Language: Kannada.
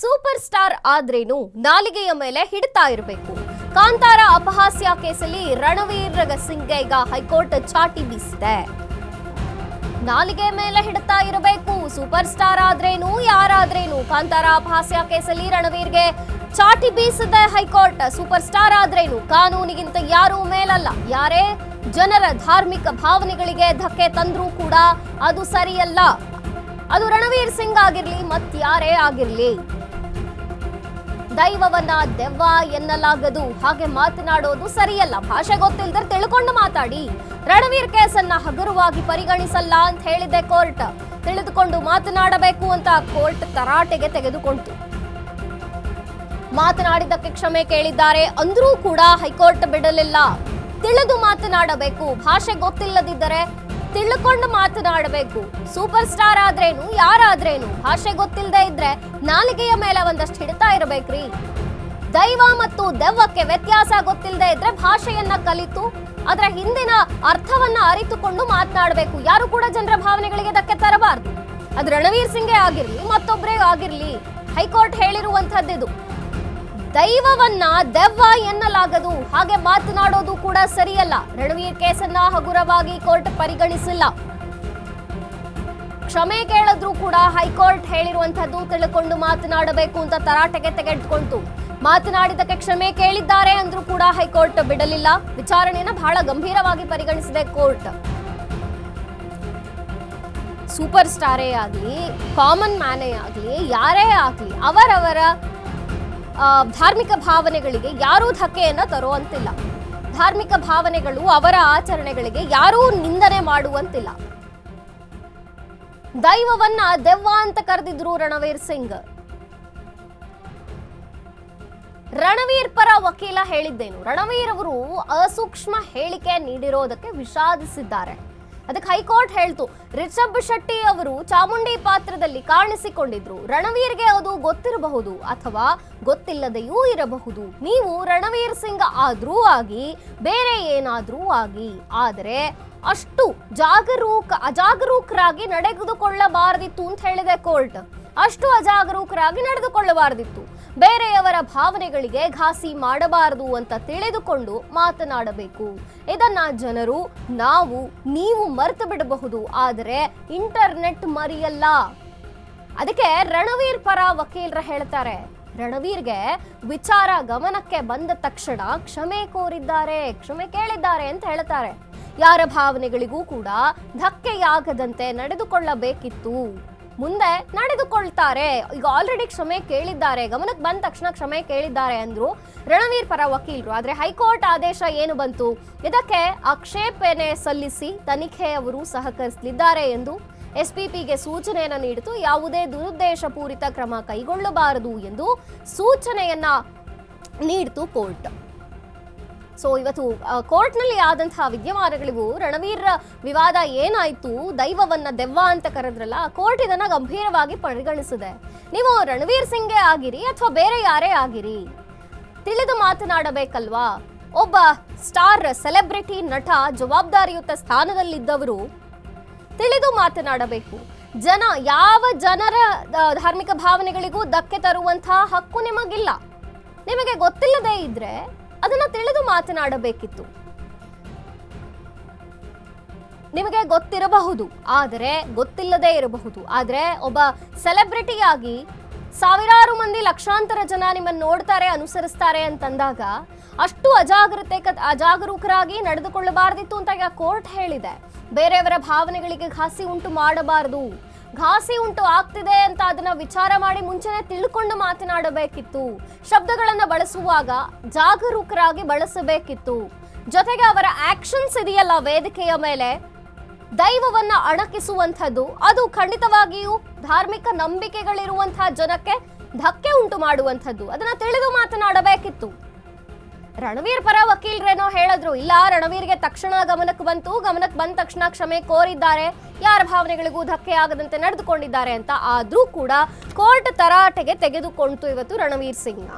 ಸೂಪರ್ ಸ್ಟಾರ್ ಆದ್ರೇನು ನಾಲಿಗೆಯ ಮೇಲೆ ಹಿಡಿತಾ ಇರಬೇಕು. ಕಾಂತಾರ ಅಪಹಾಸ್ಯ ಕೇಸಲ್ಲಿ ರಣವೀರ್ ಸಿಂಗ್ ಈಗ ಹೈಕೋರ್ಟ್ ಚಾಟಿ ಬೀಸಿದೆ. ನಾಲಿಗೆ ಮೇಲೆ ಹಿಡಿತಾ ಇರಬೇಕು. ಸೂಪರ್ ಸ್ಟಾರ್ ಆದ್ರೇನು ಯಾರಾದ್ರೇನು ಕಾಂತಾರ ಅಪಹಾಸ್ಯ ಕೇಸಲ್ಲಿ ರಣವೀರ್ಗೆ ಚಾಟಿ ಬೀಸಿದೆ ಹೈಕೋರ್ಟ್. ಸೂಪರ್ ಸ್ಟಾರ್ ಆದ್ರೇನು ಕಾನೂನಿಗಿಂತ ಯಾರೂ ಮೇಲಲ್ಲ. ಯಾರೇ ಜನರ ಧಾರ್ಮಿಕ ಭಾವನೆಗಳಿಗೆ ಧಕ್ಕೆ ತಂದ್ರೂ ಕೂಡ ಅದು ಸರಿಯಲ್ಲ. ಅದು ರಣವೀರ್ ಸಿಂಗ್ ಆಗಿರ್ಲಿ ಮತ್ಯಾರೇ ಆಗಿರ್ಲಿ. ದೈವವನ್ನ ದೆವ್ವ ಎನ್ನಲಾಗದು, ಹಾಗೆ ಮಾತನಾಡೋದು ಸರಿಯಲ್ಲ. ಭಾಷೆ ಗೊತ್ತಿಲ್ಲದ್ರೆ ತಿಳ್ಕೊಂಡು ಮಾತಾಡಿ. ರಣವೀರ್ ಕೇಸನ್ನ ಹಗುರವಾಗಿ ಪರಿಗಣಿಸಲ್ಲ ಅಂತ ಹೇಳಿದೆ ಕೋರ್ಟ್. ತಿಳಿದುಕೊಂಡು ಮಾತನಾಡಬೇಕು ಅಂತ ಕೋರ್ಟ್ ತರಾಟೆಗೆ ತೆಗೆದುಕೊಂಡಿತು. ಮಾತನಾಡಿದ್ದಕ್ಕೆ ಕ್ಷಮೆ ಕೇಳಿದ್ದಾರೆ ಅಂದ್ರೂ ಕೂಡ ಹೈಕೋರ್ಟ್ ಬಿಡಲಿಲ್ಲ. ತಿಳಿದು ಮಾತನಾಡಬೇಕು. ಭಾಷೆ ಗೊತ್ತಿಲ್ಲದಿದ್ದರೆ ತಿಳ್ಕೊಂಡು ಮಾತನಾಡಬೇಕು. ಸೂಪರ್ ಸ್ಟಾರ್ ಆದ್ರೇನು ಯಾರಾದ್ರೇನು ಭಾಷೆ ಗೊತ್ತಿಲ್ಲದೆ ಇದ್ರೆ ನಾಲಿಗೆಯ ಮೇಲೆ ಒಂದಷ್ಟು ಹಿಡಿತಾ ಇರಬೇಕ್ರಿ. ದೈವ ಮತ್ತು ದೆವ್ವಕ್ಕೆ ವ್ಯತ್ಯಾಸ ಗೊತ್ತಿಲ್ಲದೆ ಇದ್ರೆ ಭಾಷೆಯನ್ನ ಕಲಿತು ಅದರ ಹಿಂದಿನ ಅರ್ಥವನ್ನ ಅರಿತುಕೊಂಡು ಮಾತನಾಡಬೇಕು. ಯಾರು ಕೂಡ ಜನರ ಭಾವನೆಗಳಿಗೆ ಧಕ್ಕೆ ತರಬಾರದು. ಅದು ರಣವೀರ್ ಸಿಂಗೇ ಆಗಿರ್ಲಿ ಮತ್ತೊಬ್ಬರೇ ಆಗಿರ್ಲಿ. ಹೈಕೋರ್ಟ್ ಹೇಳಿರುವಂತಹದ್ದು ದೈವವನ್ನ ದೆವ್ವ ಎನ್ನಲಾಗದು, ಹಾಗೆ ಮಾತನಾಡೋದು ಕೂಡ ಸರಿಯಲ್ಲ. ರಣವೀರ್ ಕೇಸನ್ನ ಹಗುರವಾಗಿ ಕೋರ್ಟ್ ಪರಿಗಣಿಸಿಲ್ಲ. ಕ್ಷಮೆ ಕೇಳಿದ್ರು ಕೂಡ ಹೈಕೋರ್ಟ್ ಹೇಳಿರುವಂತಹದ್ದು ತಿಳ್ಕೊಂಡು ಮಾತನಾಡಬೇಕು ಅಂತ ತರಾಟೆಗೆ ತೆಗೆದುಕೊಂತು. ಮಾತನಾಡಿದಕ್ಕೆ ಕ್ಷಮೆ ಕೇಳಿದ್ದಾರೆ ಅಂದ್ರೂ ಕೂಡ ಹೈಕೋರ್ಟ್ ಬಿಡಲಿಲ್ಲ. ವಿಚಾರಣೆಯನ್ನ ಬಹಳ ಗಂಭೀರವಾಗಿ ಪರಿಗಣಿಸಿದೆ ಕೋರ್ಟ್. ಸೂಪರ್ ಸ್ಟಾರೇ ಆಗ್ಲಿ ಕಾಮನ್ ಮ್ಯಾನೇ ಆಗ್ಲಿ ಯಾರೇ ಆಗ್ಲಿ ಅವರವರ ಧಾರ್ಮಿಕ ಭಾವನೆಗಳಿಗೆ ಯಾರೂ ಧಕ್ಕೆಯನ್ನ ತರುವಂತಿಲ್ಲ. ಧಾರ್ಮಿಕ ಭಾವನೆಗಳು ಅವರ ಆಚರಣೆಗಳಿಗೆ ಯಾರೂ ನಿಂದನೆ ಮಾಡುವಂತಿಲ್ಲ. ದೈವವನ್ನ ದೆವ್ವ ಅಂತ ಕರೆದಿದ್ರು ರಣವೀರ್ ಸಿಂಗ್. ರಣವೀರ್ ಪರ ವಕೀಲ ಹೇಳಿದ್ದೇನು? ರಣವೀರ್ ಅವರು ಅಸೂಕ್ಷ್ಮ ಹೇಳಿಕೆ ನೀಡಿರೋದಕ್ಕೆ ವಿಷಾದಿಸಿದ್ದಾರೆ. ಅದಕ್ಕೆ ಹೈಕೋರ್ಟ್ ಹೇಳ್ತು, ರಿಷಬ್ ಶೆಟ್ಟಿ ಅವರು ಚಾಮುಂಡಿ ಪಾತ್ರದಲ್ಲಿ ಕಾಣಿಸಿಕೊಂಡಿದ್ರು. ರಣವೀರ್ಗೆ ಅದು ಗೊತ್ತಿರಬಹುದು ಅಥವಾ ಗೊತ್ತಿಲ್ಲದೆಯೂ ಇರಬಹುದು. ನೀವು ರಣವೀರ್ ಸಿಂಗ್ ಆದ್ರೂ ಆಗಿ ಬೇರೆ ಏನಾದ್ರೂ ಆಗಿ, ಆದರೆ ಅಷ್ಟು ಅಜಾಗರೂಕರಾಗಿ ನಡೆದುಕೊಳ್ಳಬಾರದಿತ್ತು ಅಂತ ಹೇಳಿದೆ ಕೋರ್ಟ್. ಅಷ್ಟು ಅಜಾಗರೂಕರಾಗಿ ನಡೆದುಕೊಳ್ಳಬಾರದಿತ್ತು. ಬೇರೆಯವರ ಭಾವನೆಗಳಿಗೆ ಘಾಸಿ ಮಾಡಬಾರದು ಅಂತ ತಿಳಿದುಕೊಂಡು ಮಾತನಾಡಬೇಕು. ಇದನ್ನ ಜನರು ನೀವು ಮರೆತು ಬಿಡಬಹುದು, ಆದರೆ ಇಂಟರ್ನೆಟ್ ಮರೆಯಲ್ಲ. ಅದಕ್ಕೆ ರಣವೀರ್ ಪರ ವಕೀಲರು ಹೇಳ್ತಾರೆ, ರಣವೀರ್ಗೆ ವಿಚಾರ ಗಮನಕ್ಕೆ ಬಂದ ತಕ್ಷಣ ಕ್ಷಮೆ ಕೇಳಿದ್ದಾರೆ ಅಂತ ಹೇಳ್ತಾರೆ. ಯಾರ ಭಾವನೆಗಳಿಗೂ ಕೂಡ ಧಕ್ಕೆಯಾಗದಂತೆ ನಡೆದುಕೊಳ್ಳಬೇಕಿತ್ತು. ಮುಂದೆ ನಡೆದುಕೊಳ್ತಾರೆ. ಈಗ ಆಲ್ರೆಡಿ ಕ್ಷಮೆ ಕೇಳಿದ್ದಾರೆ, ಗಮನಕ್ಕೆ ಬಂದ ತಕ್ಷಣ ಕ್ಷಮೆ ಕೇಳಿದ್ದಾರೆ ಅಂದ್ರು ರಣವೀರ್ ಪರ ವಕೀಲರು. ಆದ್ರೆ ಹೈಕೋರ್ಟ್ ಆದೇಶ ಏನು ಬಂತು? ಇದಕ್ಕೆ ಆಕ್ಷೇಪಣೆ ಸಲ್ಲಿಸಿ ತನಿಖೆ ಅವರು ಸಹಕರಿಸಲಿದ್ದಾರೆ ಎಂದು ಎಸ್ಪಿಪಿಗೆ ಸೂಚನೆಯನ್ನು ನೀಡಿತು. ಯಾವುದೇ ದುರುದ್ದೇಶ ಪೂರಿತ ಕ್ರಮ ಕೈಗೊಳ್ಳಬಾರದು ಎಂದು ಸೂಚನೆಯನ್ನ ನೀಡಿತು ಕೋರ್ಟ್. ಸೊ ಇವತ್ತು ಕೋರ್ಟ್ನಲ್ಲಿ ಆದಂತಹ ವಿದ್ಯಮಾನಗಳಿಗೂ ರಣವೀರ್ ವಿವಾದ ಏನಾಯ್ತು, ದೈವವನ್ನ ದೆವ್ವ ಅಂತ ಕರೆದ್ರಲ್ಲ, ಕೋರ್ಟ್ ಇದನ್ನ ಗಂಭೀರವಾಗಿ ಪರಿಗಣಿಸಿದೆ. ನೀವು ರಣವೀರ್ ಸಿಂಗೇ ಆಗಿರಿ ಅಥವಾ ಬೇರೆ ಯಾರೇ ಆಗಿರಿ, ತಿಳಿದು ಮಾತನಾಡಬೇಕಲ್ವಾ. ಒಬ್ಬ ಸ್ಟಾರ್ ಸೆಲೆಬ್ರಿಟಿ ನಟ ಜವಾಬ್ದಾರಿಯುತ ಸ್ಥಾನದಲ್ಲಿದ್ದವರು ತಿಳಿದು ಮಾತನಾಡಬೇಕು. ಯಾವ ಜನರ ಧಾರ್ಮಿಕ ಭಾವನೆಗಳಿಗೂ ಧಕ್ಕೆ ತರುವಂತಹ ಹಕ್ಕು ನಿಮಗಿಲ್ಲ. ನಿಮಗೆ ಗೊತ್ತಿಲ್ಲದೆ ಇದ್ರೆ ಅದನ್ನ ತಿಳಿದು ಮಾತನಾಡಬೇಕಿತ್ತು. ನಿಮಗೆ ಗೊತ್ತಿರಬಹುದು, ಆದರೆ ಗೊತ್ತಿಲ್ಲದೆ ಇರಬಹುದು. ಆದ್ರೆ ಒಬ್ಬ ಸೆಲೆಬ್ರಿಟಿಯಾಗಿ ಸಾವಿರಾರು ಮಂದಿ ಲಕ್ಷಾಂತರ ಜನ ನಿಮ್ಮನ್ನು ನೋಡ್ತಾರೆ, ಅನುಸರಿಸ್ತಾರೆ ಅಂತಂದಾಗ ಅಷ್ಟು ಅಜಾಗರೂಕರಾಗಿ ನಡೆದುಕೊಳ್ಳಬಾರದಿತ್ತು ಅಂತ ಈಗ ಕೋರ್ಟ್ ಹೇಳಿದೆ. ಬೇರೆಯವರ ಭಾವನೆಗಳಿಗೆ ಘಾಸಿ ಉಂಟು ಮಾಡಬಾರದು. ಘಾಸಿ ಉಂಟು ಆಗ್ತಿದೆ ಅಂತ ಅದನ್ನ ವಿಚಾರ ಮಾಡಿ ಮುಂಚೆನೆ ತಿಳ್ಕೊಂಡು ಮಾತನಾಡಬೇಕಿತ್ತು. ಶಬ್ದಗಳನ್ನ ಬಳಸುವಾಗ ಜಾಗರೂಕರಾಗಿ ಬಳಸಬೇಕಿತ್ತು. ಜೊತೆಗೆ ಅವರ ಆಕ್ಷನ್ಸ್ ಇದೆಯಲ್ಲ ವೇದಿಕೆಯ ಮೇಲೆ ದೈವವನ್ನ ಅಣಕಿಸುವಂಥದ್ದು, ಅದು ಖಂಡಿತವಾಗಿಯೂ ಧಾರ್ಮಿಕ ನಂಬಿಕೆಗಳಿರುವಂತಹ ಜನಕ್ಕೆ ಧಕ್ಕೆ ಉಂಟು ಮಾಡುವಂಥದ್ದು. ಅದನ್ನ ತಿಳಿದು ಮಾತನಾಡಬೇಕಿತ್ತು. ರಣವೀರ್ ಪರ ವಕೀಲರೇನೋ ಹೇಳಿದ್ರು, ಇಲ್ಲ ರಣವೀರ್ಗೆ ತಕ್ಷಣ ಗಮನಕ್ಕೆ ಬಂದ ತಕ್ಷಣ ಕ್ಷಮೆ ಕೋರಿದ್ದಾರೆ, ಯಾರ ಭಾವನೆಗಳಿಗೂ ಧಕ್ಕೆ ಆಗದಂತೆ ನಡೆದುಕೊಂಡಿದ್ದಾರೆ ಅಂತ. ಆದ್ರೂ ಕೂಡ ಕೋರ್ಟ್ ತರಾಟೆಗೆ ತೆಗೆದುಕೊಂಡಿತು ಇವತ್ತು ರಣವೀರ್ ಸಿಂಗ್ನ.